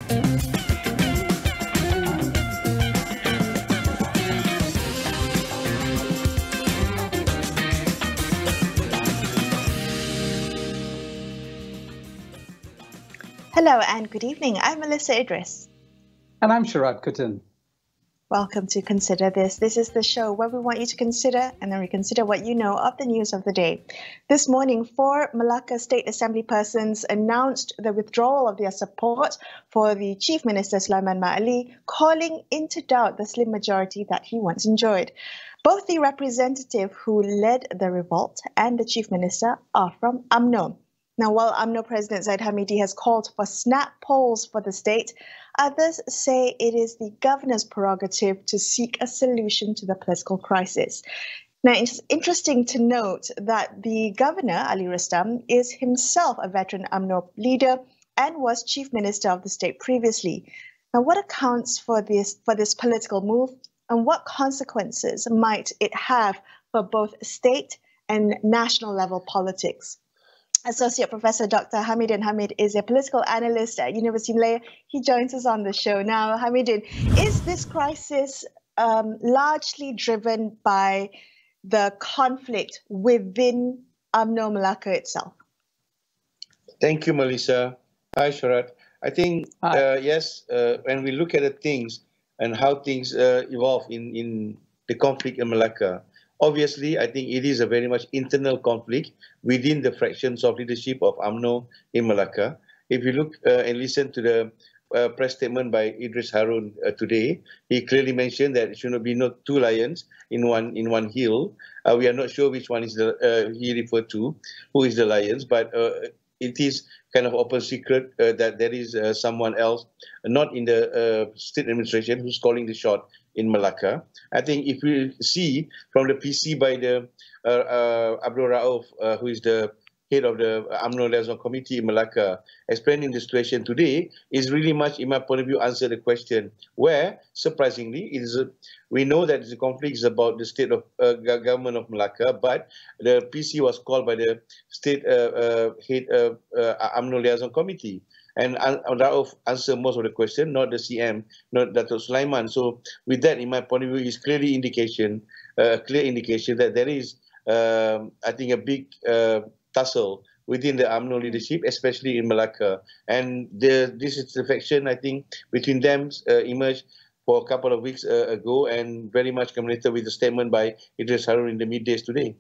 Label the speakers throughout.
Speaker 1: Hello and good evening. I'm Melissa Idris.
Speaker 2: And I'm Sharad Kuttan.
Speaker 1: Welcome to Consider This. This is the show where we want you to consider and then reconsider what you know of the news of the day. This morning, 4 Melaka State Assembly persons announced the withdrawal of their support for the Chief Minister Sulaiman Ma'ali, calling into doubt the slim majority that he once enjoyed. Both the representative who led the revolt and the Chief Minister are from UMNO. Now, while UMNO President Zaid Hamidi has called for snap polls for the state, others say it is the governor's prerogative to seek a solution to the political crisis. Now, it's interesting to note that the governor, Ali Rustam, is himself a veteran UMNO leader and was chief minister of the state previously. Now, what accounts for this political move, and what consequences might it have for both state and national level politics? Associate Professor Dr. Hamidin Hamid is a political analyst at University Malaya. He joins us on the show now. Hamidin, is this crisis largely driven by the conflict within UMNO Melaka itself?
Speaker 3: Thank you, Melissa. Hi, Sharad. I think, yes, when we look at the things and how things evolve in the conflict in Melaka, obviously, I think it is a very much internal conflict within the fractions of leadership of UMNO in Melaka. If you look and listen to the press statement by Idris Harun today, he clearly mentioned that it should not be two lions in one hill. We are not sure which one is he referred to, who is the lions, but it is kind of open secret that there is someone else, not in the state administration, who's calling the shot in Melaka. I think if we see from the PC by the Abdul Rauf, who is the head of the UMNO Liaison Committee in Melaka, explaining the situation today, is really much, in my point of view, answer the question where, surprisingly, we know that the conflict is about the state of government of Melaka, but the PC was called by the state head of UMNO Liaison Committee. And Rauf answered most of the question, not the CM, not Dato' Sulaiman. So with that, in my point of view, is clear indication that there is, I think, a big tussle within the UMNO leadership, especially in Melaka. And this dissatisfaction, I think, between them emerged for a couple of weeks ago and very much culminated with a statement by Idris Harun in the middays today.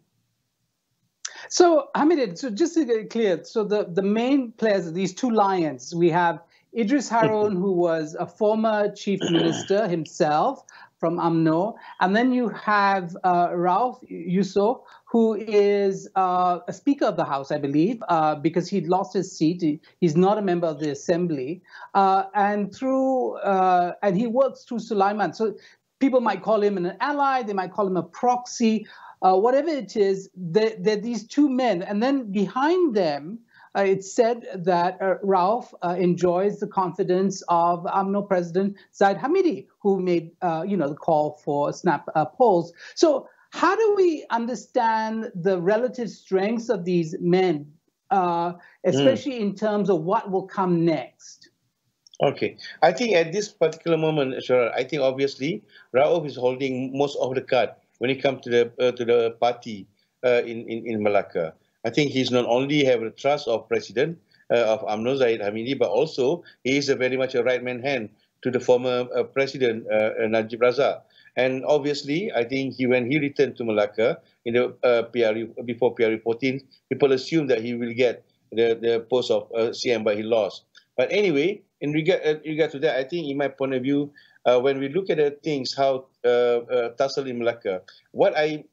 Speaker 2: So, Hamid, so just to get clear, so the main players, these two lions, we have Idris Harun, who was a former chief minister himself from UMNO, and then you have Rauf Yusof, who is a Speaker of the House, I believe, because he'd lost his seat. He's not a member of the Assembly, and he works through Sulaiman. So people might call him an ally, they might call him a proxy. Whatever it is, they're these two men. And then behind them, it's said that Rauf enjoys the confidence of UMNO President Zaid Hamidi, who made the call for snap polls. So how do we understand the relative strengths of these men, especially in terms of what will come next?
Speaker 3: Okay. I think at this particular moment, Sharad, I think obviously Rauf is holding most of the card when it comes to the party in Melaka. I think he's not only have the trust of President of UMNO, Zaid Hamidi, but also he is very much a right-hand hand to the former President, Najib Razak. And obviously, I think when he returned to Melaka in the before PRU 14, people assumed that he will get the post of CM, but he lost. But anyway, in regard to that, I think in my point of view, when we look at the things, how tussle in Melaka, what I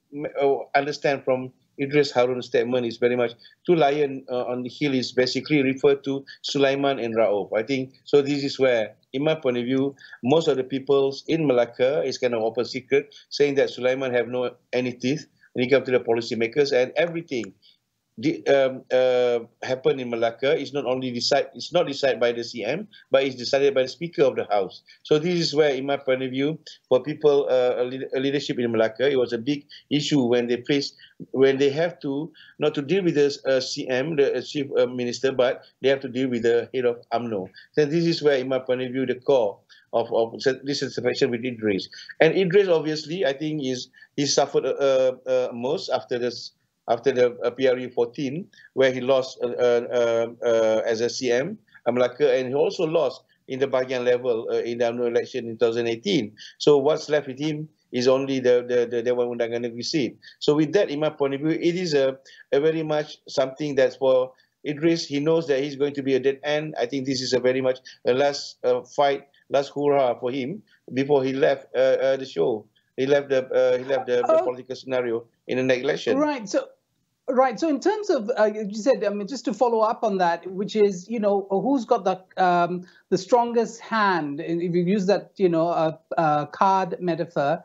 Speaker 3: understand from Idris Harun's statement is very much two lions on the hill is basically referred to Sulaiman and Rauf. I think so. This is where, in my point of view, most of the people in Melaka is kind of open secret, saying that Sulaiman have no any teeth when it comes to the policymakers and everything. happen in Melaka is not only decided by the CM, but it's decided by the Speaker of the House. So this is where, in my point of view, for people, leadership in Melaka, it was a big issue when they have to not to deal with the CM, the Chief Minister, but they have to deal with the head of UMNO. So this is where, in my point of view, the core of dissatisfaction with Idris. And Idris, obviously, I think he suffered most after the PRU 14, where he lost as a CM, Melaka, and he also lost in the bahagian level in the UMNO election in 2018. So what's left with him is only the Dewan Undangan Negeri seat. So with that, in my point of view, it is a very much something that's for Idris. He knows that he's going to be a dead end. I think this is a very much a last fight, last hurrah for him before he left the show. He left the political scenario in the next election.
Speaker 2: Right. So in terms of, you said, I mean, just to follow up on that, which is, who's got the strongest hand, if you use that, card metaphor,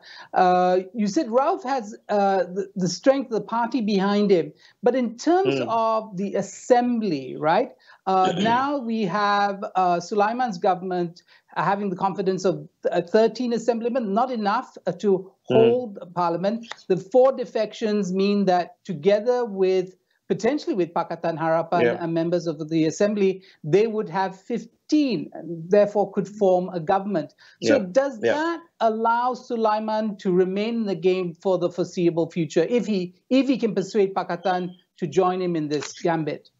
Speaker 2: you said Rauf has the strength of the party behind him. But in terms of the assembly, right, now we have Sulaiman's government having the confidence of 13 assemblymen, not enough to hold parliament. The 4 defections mean that together with, potentially with Pakatan Harapan and members of the assembly, they would have 15, and therefore could form a government. So does that allow Sulaiman to remain in the game for the foreseeable future, if he can persuade Pakatan to join him in this gambit?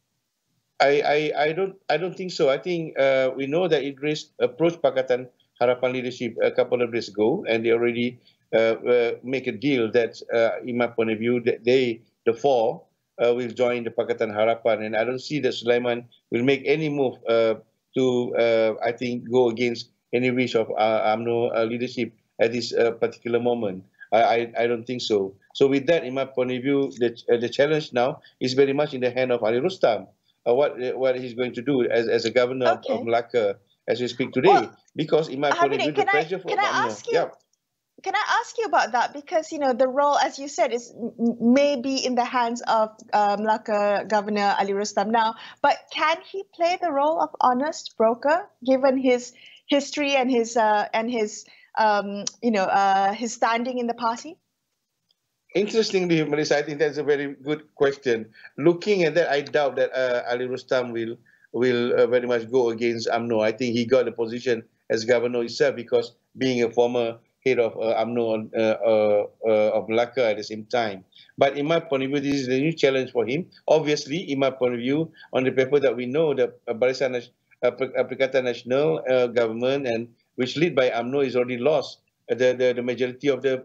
Speaker 3: I don't think so. I think we know that Idris approached Pakatan Harapan leadership a couple of days ago, and they already make a deal that, in my point of view, that the 4 will join the Pakatan Harapan, and I don't see that Sulaiman will make any move to, I think, go against any wish of UMNO leadership at this particular moment. I don't think so. So with that, in my point of view, the challenge now is very much in the hand of Ali Rustam. What he's going to do as a governor of Melaka as we speak today, because in my point of view, the pressure for UMNO.
Speaker 1: Can I ask you about that? Because, the role, as you said, is maybe in the hands of Melaka Governor Ali Rustam now, but can he play the role of honest broker, given his history and his standing in the party?
Speaker 3: Interestingly, Melissa, I think that's a very good question. Looking at that, I doubt that Ali Rustam will very much go against UMNO. I think he got a position as governor himself because being a former head of UMNO of Melaka at the same time. But in my point of view, this is a new challenge for him. Obviously, in my point of view, on the paper that we know, the Barisan Perikatan Nasional government, and which led by UMNO, is already lost the majority of the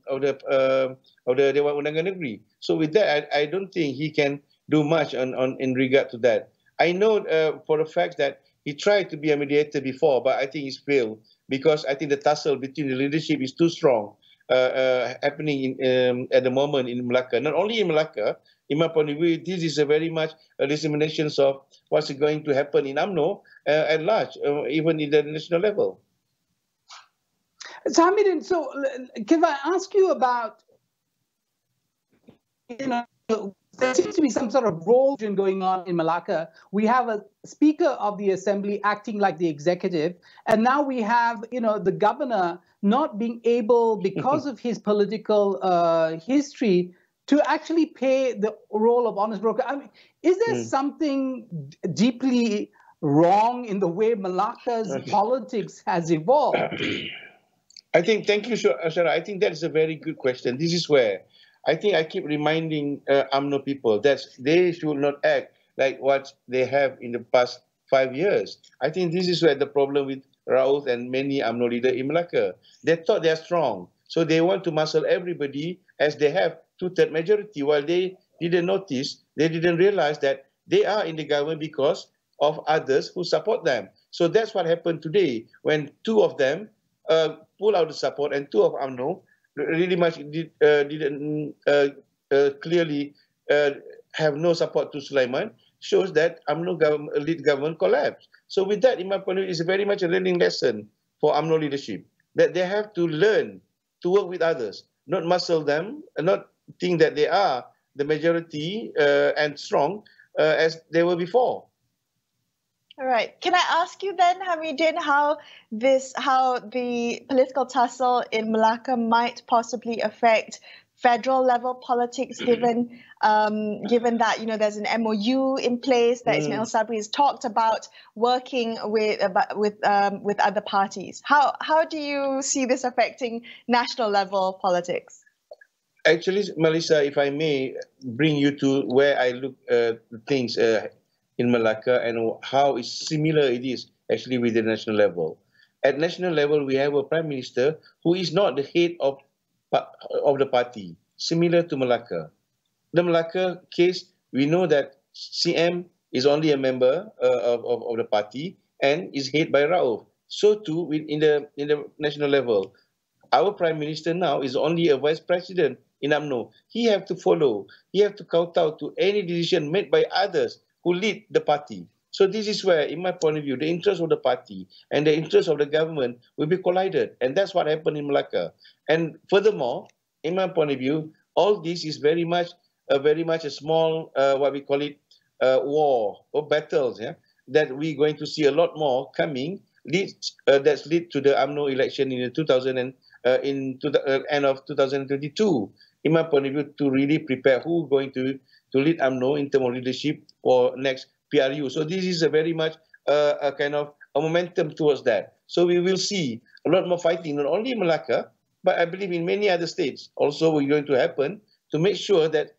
Speaker 3: Dewan Undangan Negeri. So with that, I don't think he can do much in regard to that. I know for a fact that he tried to be a mediator before, but I think he's failed because I think the tussle between the leadership is too strong happening at the moment in Melaka. Not only in Melaka, in my point of view, this is a very much a dissemination of what's going to happen in UMNO at large, even in the national level.
Speaker 2: So, Hamidin, so can I ask you about, there seems to be some sort of role going on in Melaka. We have a Speaker of the Assembly acting like the executive, and now we have, the governor not being able, because of his political history, to actually play the role of honest broker. I mean, is there something deeply wrong in the way Melaka's politics has evolved?
Speaker 3: I think, thank you, Shara. I think that is a very good question. This is where I think I keep reminding UMNO people that they should not act like what they have in the past 5 years. I think this is where the problem with Rauf and many UMNO leaders in Melaka. They thought they are strong, so they want to muscle everybody as they have 2/3 majority, while they didn't notice, they didn't realize that they are in the government because of others who support them. So that's what happened today when 2 of them pull out the support, and 2 of UMNO really much didn't clearly have no support to Sulaiman, shows that UMNO lead government collapsed. So with that, in my point of view, it's very much a learning lesson for UMNO leadership, that they have to learn to work with others, not muscle them, and not think that they are the majority and strong as they were before.
Speaker 1: All right. Can I ask you then, Hamidin, how the political tussle in Melaka might possibly affect federal level politics, given that there's an MOU in place that Ismail Sabri has talked about working with other parties. How do you see this affecting national level politics?
Speaker 3: Actually, Melissa, if I may bring you to where I look at things in Melaka and how similar it is actually with the national level. At national level, we have a prime minister who is not the head of the party, similar to Melaka. The Melaka case, we know that CM is only a member of the party and is headed by Rauf. So too in the national level. Our prime minister now is only a vice president in UMNO. He have to follow. He have to kowtow to any decision made by others who lead the party. So this is where, in my point of view, the interest of the party and the interest of the government will be collided. And that's what happened in Melaka. And furthermore, in my point of view, all this is very much a small, what we call it, war or battles, that we're going to see a lot more coming, that's lead to the UMNO election in the end of 2022. In my point of view, to really prepare who's going to lead UMNO in terms of leadership for next PRU. So this is a very much a kind of a momentum towards that. So we will see a lot more fighting, not only in Melaka, but I believe in many other states also will going to happen to make sure that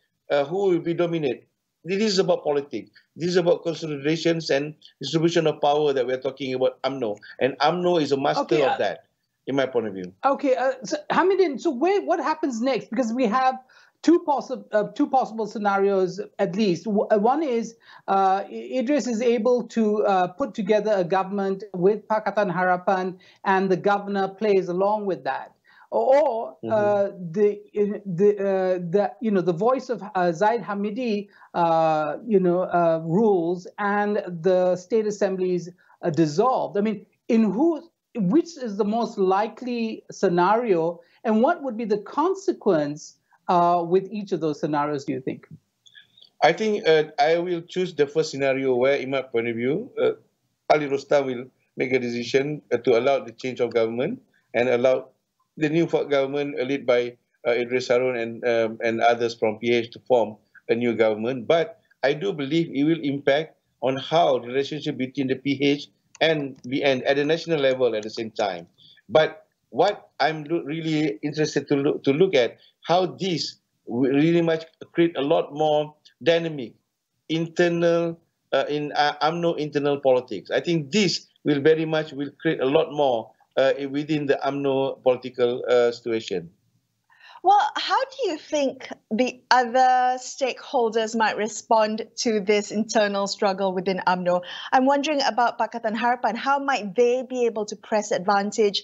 Speaker 3: who will be dominant. This is about politics. This is about consolidations and distribution of power that we're talking about UMNO. And UMNO is a master of that, in my point of view.
Speaker 2: Okay, so Hamidin, so what happens next? Because we have two possible scenarios at least. One is Idris is able to put together a government with Pakatan Harapan, and the governor plays along with that. Or the voice of Zaid Hamidi rules and the state assemblies dissolved. I mean, which is the most likely scenario, and what would be the consequence with each of those scenarios, do you think?
Speaker 3: I think I will choose the first scenario where, in my point of view, Ali Rostam will make a decision to allow the change of government and allow the new government led by Idris Harun and others from PH to form a new government. But I do believe it will impact on how the relationship between the PH and BN at the national level at the same time. But what I'm really interested to look at, how this will really much create a lot more dynamic internal in UMNO internal politics. I think this will very much create a lot more within the UMNO political situation.
Speaker 1: Well, how do you think the other stakeholders might respond to this internal struggle within UMNO? I'm wondering about Pakatan Harapan. How might they be able to press advantage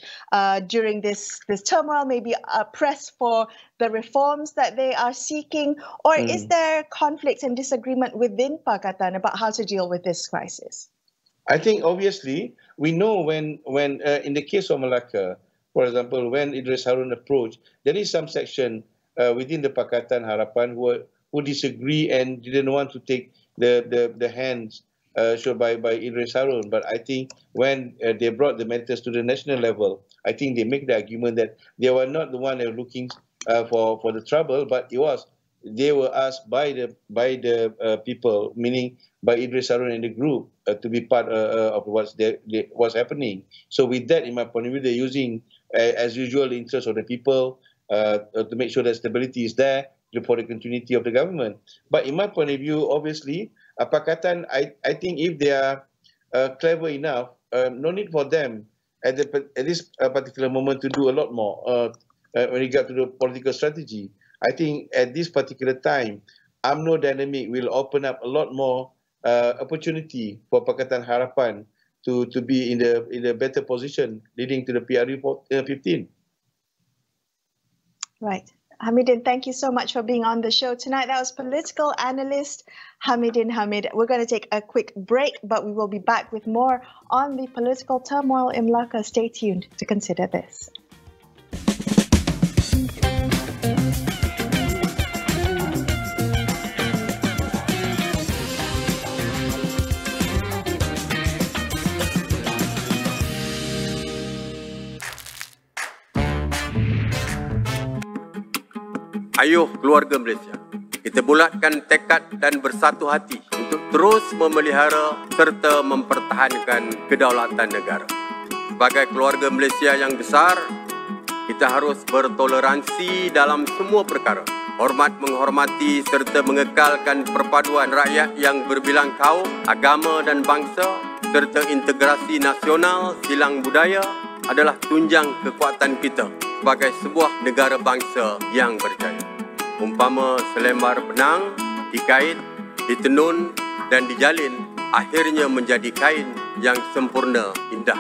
Speaker 1: during this turmoil, maybe press for the reforms that they are seeking? Or is there conflict and disagreement within Pakatan about how to deal with this crisis?
Speaker 3: I think obviously we know when in the case of Melaka, for example, when Idris Harun approached, there is some section within the Pakatan Harapan who disagree and didn't want to take the hands shown by Idris Harun. But I think when they brought the matters to the national level, I think they make the argument that they were not the one that were looking for the trouble, but they were asked by the people, meaning by Idris Harun and the group, to be part of what's happening. So with that, in my point of view, they're using, as usual, the interest of the people to make sure that stability is there for the continuity of the government. But in my point of view, obviously, Pakatan, I think if they are clever enough, no need for them at this particular moment to do a lot more when it comes to the political strategy. I think at this particular time, UMNO dynamic will open up a lot more opportunity for Pakatan Harapan to be in a better position leading to the PRU 15.
Speaker 1: Right. Hamidin, thank you so much for being on the show tonight. That was political analyst Hamidin Hamid. We're going to take a quick break, but we will be back with more on the political turmoil in Melaka. Stay tuned to consider this.
Speaker 4: Ayuh keluarga Malaysia, kita bulatkan tekad dan bersatu hati untuk terus memelihara serta mempertahankan kedaulatan negara. Sebagai keluarga Malaysia yang besar, kita harus bertoleransi dalam semua perkara. Hormat menghormati serta mengekalkan perpaduan rakyat yang berbilang kaum, agama dan bangsa serta integrasi nasional silang budaya adalah tunjang kekuatan kita sebagai sebuah negara bangsa yang berjaya. Umpama selembar benang dikait, ditenun dan dijalin, akhirnya menjadi kain yang sempurna indah.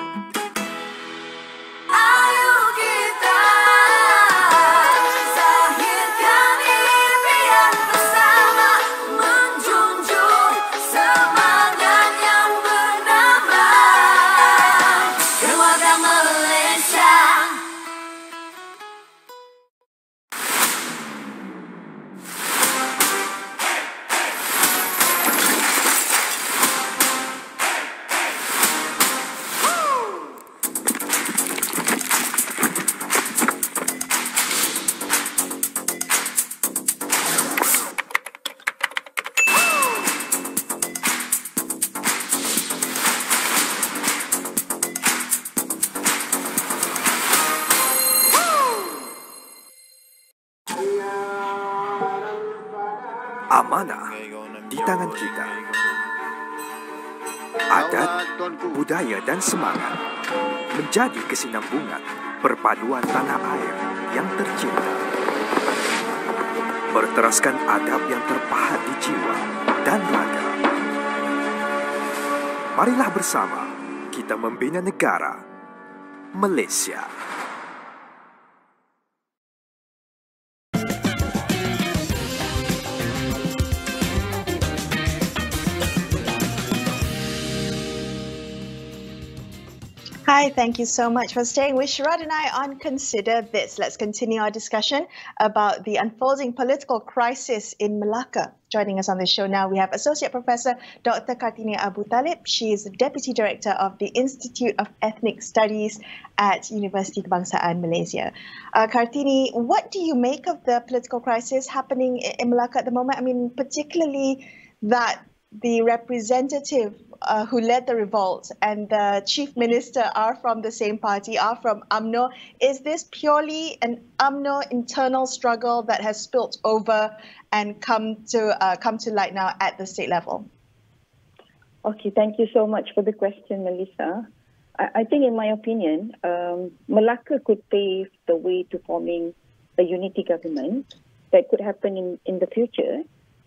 Speaker 5: Amanah di tangan kita. Adat, budaya dan semangat menjadi kesinambungan perpaduan tanah air yang tercinta. Berteraskan adab yang terpahat di jiwa dan raga. Marilah bersama kita membina negara Malaysia.
Speaker 1: Hi, thank you so much for staying with Sharad and I on Consider This. Let's continue our discussion about the unfolding political crisis in Melaka. Joining us on the show now, we have Associate Professor Dr. Kartini Abu Talib. She is the Deputy Director of the Institute of Ethnic Studies at Universiti Kebangsaan Malaysia. Kartini, what do you make of the political crisis happening in Melaka at the moment? I mean, particularly that the representative who led the revolt and the chief minister are from the same party, are from UMNO. Is this purely an UMNO internal struggle that has spilt over and come to light now at the state level?
Speaker 6: Okay, thank you so much for the question, Melissa. I think, in my opinion, Melaka could pave the way to forming a unity government that could happen in the future.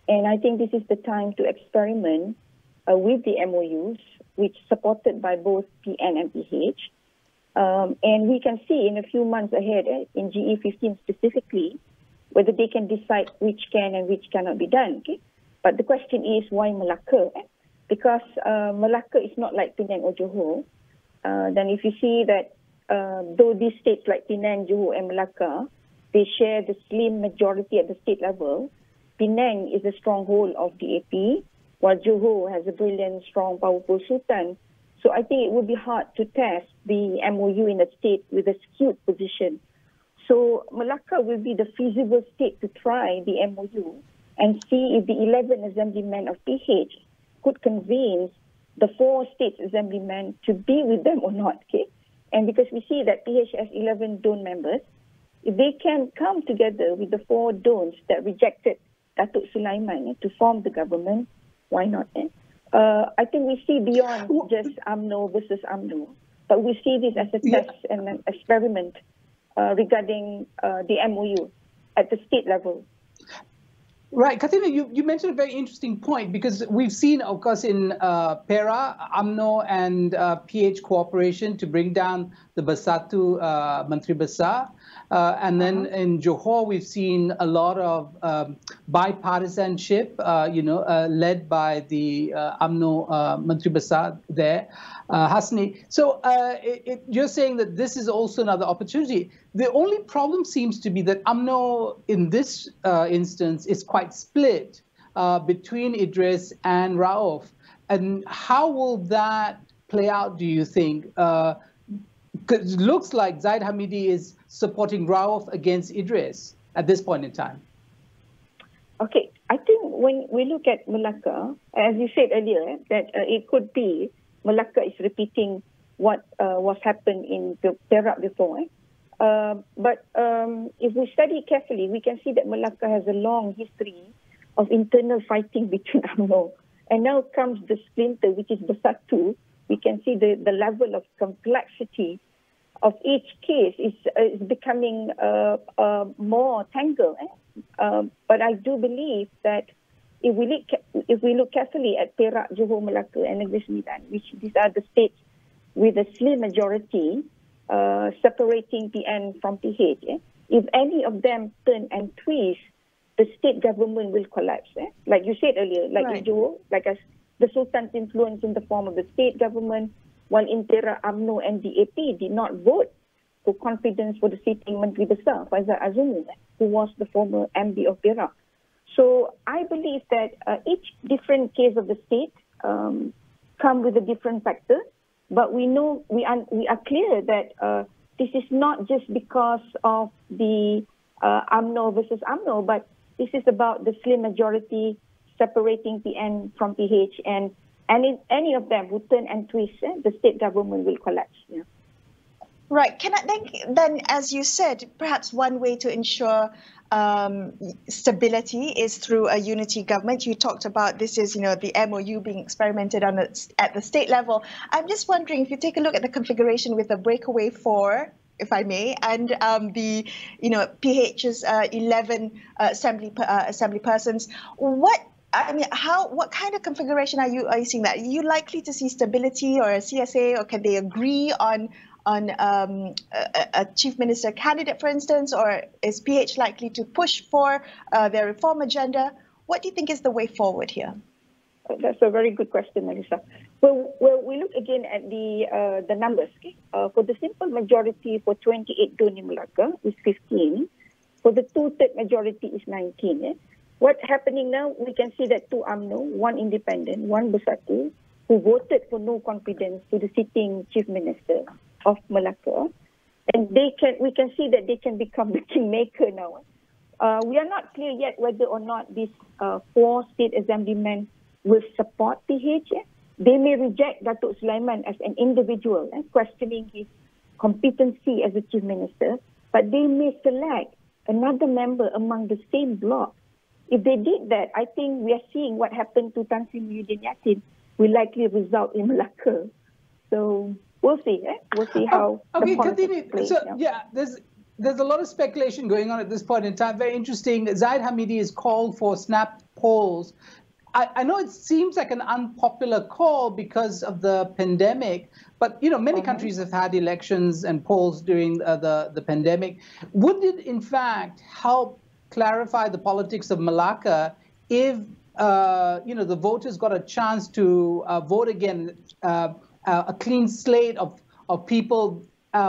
Speaker 6: And I think this is the time to experiment with the MOUs, which supported by both PN and PH. And we can see in a few months ahead, in GE15 specifically, whether they can decide which can and which cannot be done. Okay? But the question is, why Melaka? Because Melaka is not like Penang or Johor. Then if you see that though these states like Penang, Johor and Melaka, they share the slim majority at the state level, Penang is a stronghold of the AP, while Johor has a brilliant, strong, powerful sultan. So I think it would be hard to test the MOU in a state with a skewed position. So Melaka will be the feasible state to try the MOU and see if the 11 assemblymen of PH could convince the 4 states assemblymen to be with them or not. Okay? And because we see that PH has 11 DON members, if they can come together with the 4 DONs that rejected Datuk Sulaiman to form the government, why not? I think we see beyond just UMNO versus UMNO, but we see this as a test and an experiment regarding the MOU at the state level.
Speaker 2: Right, Katina, you mentioned a very interesting point, because we've seen, of course, in Perak, UMNO and PH cooperation to bring down the Bersatu Menteri Besar. And then in Johor, we've seen a lot of bipartisanship, led by the UMNO Menteri Besar there, Hasni. So you're saying that this is also another opportunity. The only problem seems to be that UMNO in this instance is quite split between Idris and Rauf. And how will that play out, do you think? Because it looks like Zaid Hamidi is supporting Rauf against Idris at this point in time.
Speaker 6: Okay, I think when we look at Melaka, as you said earlier, that it could be Melaka is repeating what was happened in Perak before. But if we study carefully, we can see that Melaka has a long history of internal fighting between UMNO. And now comes the splinter, which is Bersatu. We can see the level of complexity of each case is becoming more tangled. But I do believe that if we look carefully at Perak, Johor, Melaka, and Negeri Sembilan, which these are the states with a slim majority separating PN from PH, if any of them turn and twist, the state government will collapse. Like you said earlier, like in Johor, like as the Sultan's influence in the form of the state government, while in Perak, UMNO and DAP did not vote for confidence for the sitting Menteri Besar, Faizal Azumu, who was the former MD of Perak. So I believe that each different case of the state come with a different factor, but we know we are clear that this is not just because of the UMNO versus UMNO, but this is about the slim majority separating PN from PH, and if any of them would turn and twist, the state government will collapse. Yeah.
Speaker 1: Right. Can I then, as you said, perhaps one way to ensure stability is through a unity government. You talked about this is, the MOU being experimented on at the state level. I'm just wondering if you take a look at the configuration with the breakaway 4, if I may, and the PH's 11 assembly persons. What kind of configuration are you seeing that? Are you likely to see stability or a CSA, or can they agree on a chief minister candidate, for instance, or is PH likely to push for their reform agenda? What do you think is the way forward here?
Speaker 6: That's a very good question, Melissa. Well, we look again at the numbers. Okay? For the simple majority for 28 Dun in Melaka is 15. For the 2/3 majority is 19. What's happening now, we can see that 2 UMNO, 1 independent, 1 Bersatu, who voted for no confidence to the sitting chief minister of Melaka, and we can see that they can become the kingmaker now. We are not clear yet whether or not these 4 state assemblymen will support PH. They may reject Datuk Sulaiman as an individual, questioning his competency as a chief minister, but they may select another member among the same bloc. If they did that, I think we are seeing what happened to Tan Sri Muhyiddin Yassin will likely result in Melaka. So we'll see. We'll see how the politics plays.
Speaker 2: So, there's a lot of speculation going on at this point in time. Very interesting. Zahid Hamidi has called for snap polls. I know it seems like an unpopular call because of the pandemic, but many countries have had elections and polls during the pandemic. Would it in fact help clarify the politics of Melaka if the voters got a chance to vote again, a clean slate of people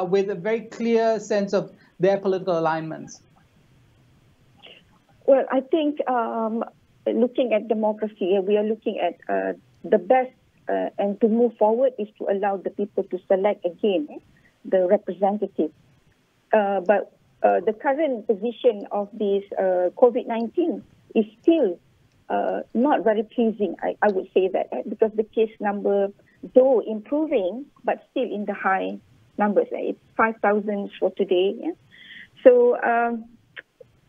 Speaker 2: with a very clear sense of their political alignments?
Speaker 6: Well, I think looking at democracy, we are looking at the best and to move forward is to allow the people to select again the representative. But the current position of this COVID-19 is still not very pleasing, I would say that, because the case number, though improving, but still in the high numbers. It's 5,000 for today. Yeah? So,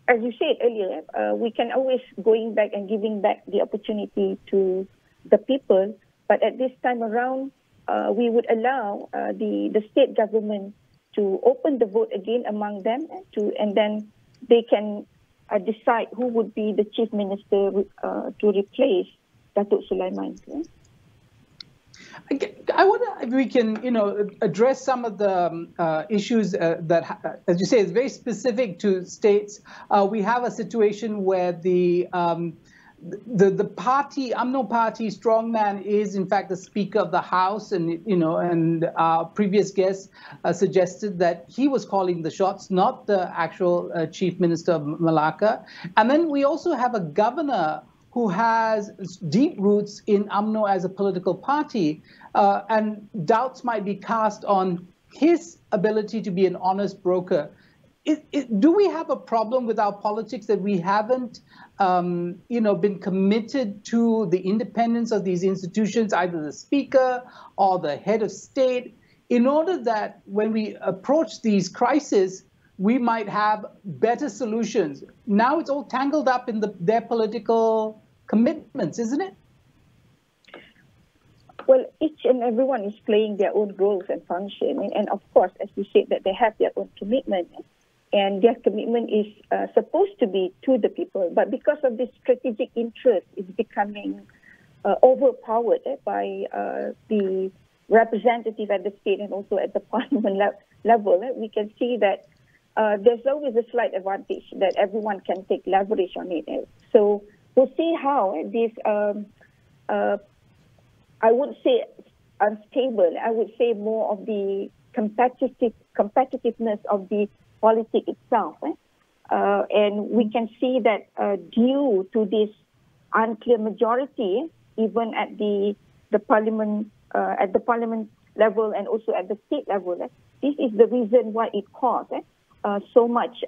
Speaker 6: as you said earlier, we can always going back and giving back the opportunity to the people, but at this time around, we would allow the state government to open the vote again among them, and then they can decide who would be the chief minister to replace Datuk Sulaiman. Yeah?
Speaker 2: I wonder if we can, address some of the issues that, as you say, is very specific to states. We have a situation where the party, UMNO party strongman is in fact the Speaker of the House, and our previous guest suggested that he was calling the shots, not the actual Chief Minister of Melaka. And then we also have a governor who has deep roots in UMNO as a political party, and doubts might be cast on his ability to be an honest broker. do we have a problem with our politics that we haven't, been committed to the independence of these institutions, either the speaker or the head of state, in order that when we approach these crises, we might have better solutions? Now it's all tangled up in their political commitments, isn't it?
Speaker 6: Well, each and everyone is playing their own roles and function. And of course, as you said, that they have their own commitment. And their commitment is supposed to be to the people. But because of this strategic interest, it's becoming overpowered by the representative at the state and also at the parliament level. We can see that there's always a slight advantage that everyone can take leverage on it. So we'll see how this, I wouldn't say unstable, I would say more of the competitiveness of the politics itself. And we can see that due to this unclear majority, even at the parliament level and also at the state level, this is the reason why it caused so much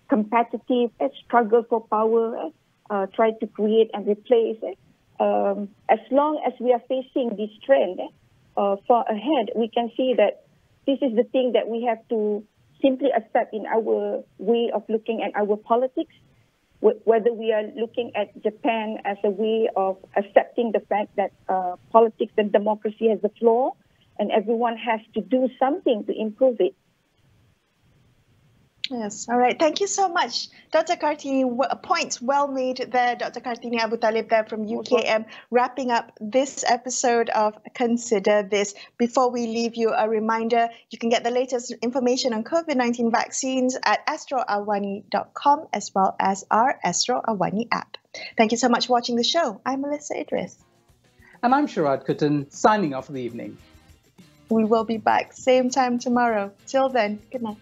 Speaker 6: competitive struggle for power, try to create and replace. As long as we are facing this trend far ahead, we can see that this is the thing that we have to simply accept in our way of looking at our politics, whether we are looking at Japan as a way of accepting the fact that politics and democracy has a flaw and everyone has to do something to improve it.
Speaker 1: Yes. All right. Thank you so much, Dr. Kartini. Points well made there, Dr. Kartini Abu Talib there from UKM, wrapping up this episode of Consider This. Before we leave you, a reminder, you can get the latest information on COVID-19 vaccines at astroawani.com as well as our Astro Awani app. Thank you so much for watching the show. I'm Melissa Idris.
Speaker 2: And I'm Sharad Kuttan, signing off for the evening.
Speaker 1: We will be back same time tomorrow. Till then, good night.